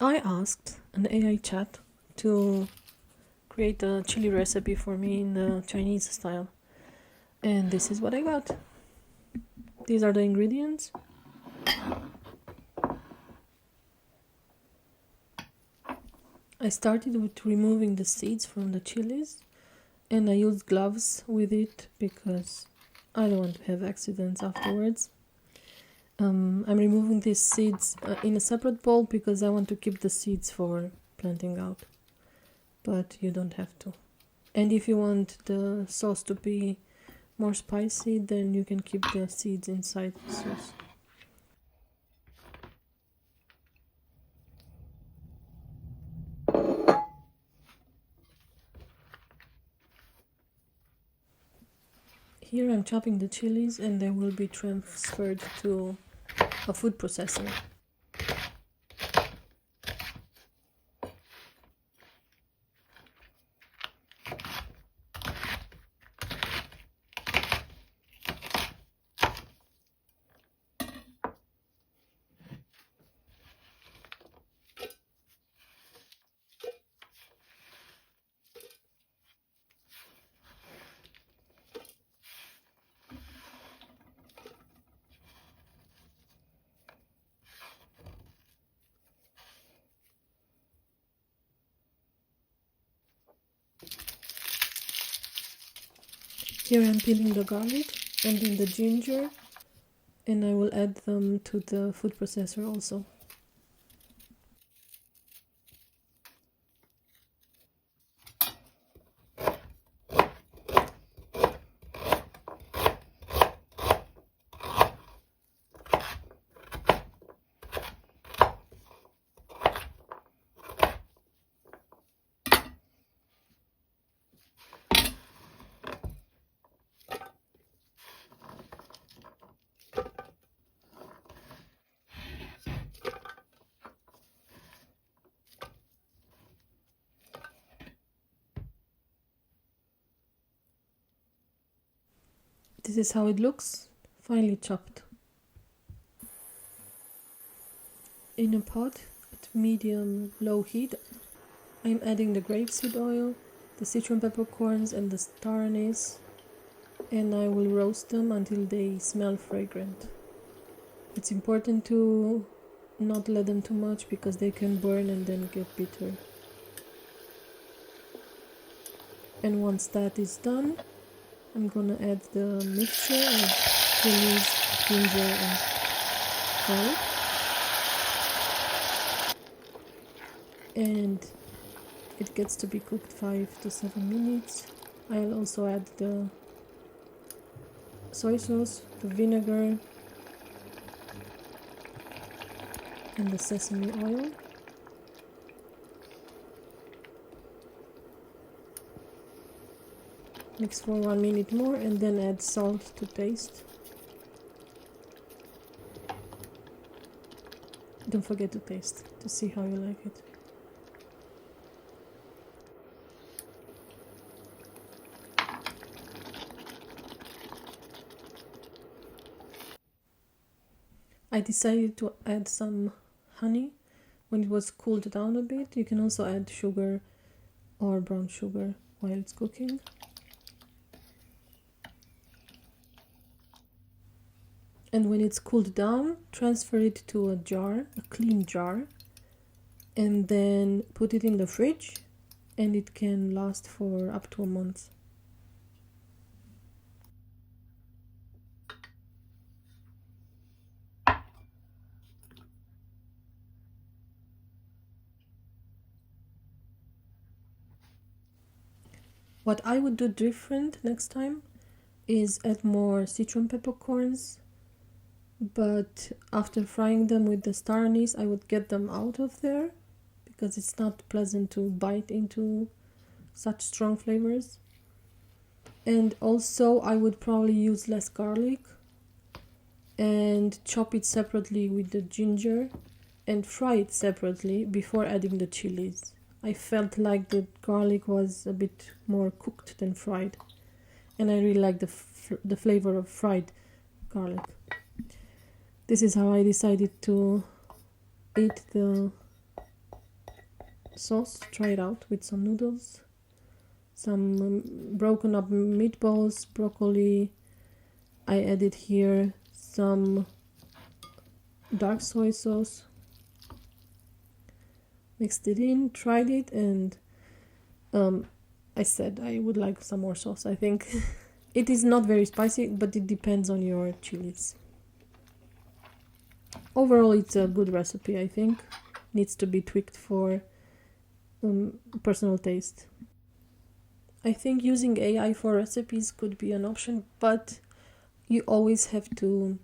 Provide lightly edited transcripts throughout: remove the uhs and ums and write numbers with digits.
I asked an AI chat to create a chili recipe for me in the Chinese style, and this is what I got. These are the ingredients. I started with removing the seeds from the chilies, and I used gloves with it because I don't want to have accidents afterwards. I'm removing these seeds in a separate bowl because I want to keep the seeds for planting out, but you don't have to. And if you want the sauce to be more spicy, then you can keep the seeds inside the sauce. Here I'm chopping the chilies and they will be transferred to a food processor. Here I'm peeling the garlic and then the ginger, and I will add them to the food processor also. This is how it looks, finely chopped. In a pot at medium-low heat, I'm adding the grapeseed oil, the Sichuan peppercorns and the star anise, and I will roast them until they smell fragrant. It's important to not let them too much because they can burn and then get bitter. And once that is done, I'm gonna add the mixture of chilies, ginger and garlic. And it gets to be cooked 5 to 7 minutes. I'll also add the soy sauce, the vinegar and the sesame oil. Mix for 1 minute more and then add salt to taste. Don't forget to taste to see how you like it. I decided to add some honey when it was cooled down a bit. You can also add sugar or brown sugar while it's cooking. And when it's cooled down, transfer it to a jar, a clean jar, and then put it in the fridge, and it can last for up to a month. What I would do different next time is add more Sichuan peppercorns, but after frying them with the star anise, I would get them out of there because it's not pleasant to bite into such strong flavors. And also I would probably use less garlic and chop it separately with the ginger and fry it separately before adding the chilies. I felt like the garlic was a bit more cooked than fried, and I really like the flavor of fried garlic. This is how I decided to eat the sauce. Try it out with some noodles, some broken up meatballs, broccoli. I added here some dark soy sauce, mixed it in, tried it, and I said I would like some more sauce. I think it is not very spicy, but it depends on your chilies. Overall, it's a good recipe, I think. Needs to be tweaked for personal taste. I think using AI for recipes could be an option, but you always have to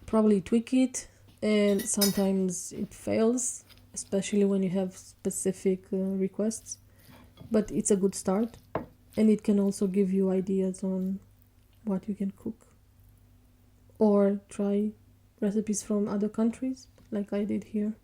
probably tweak it, and sometimes it fails, especially when you have specific requests. But it's a good start, and it can also give you ideas on what you can cook, or try recipes from other countries like I did here.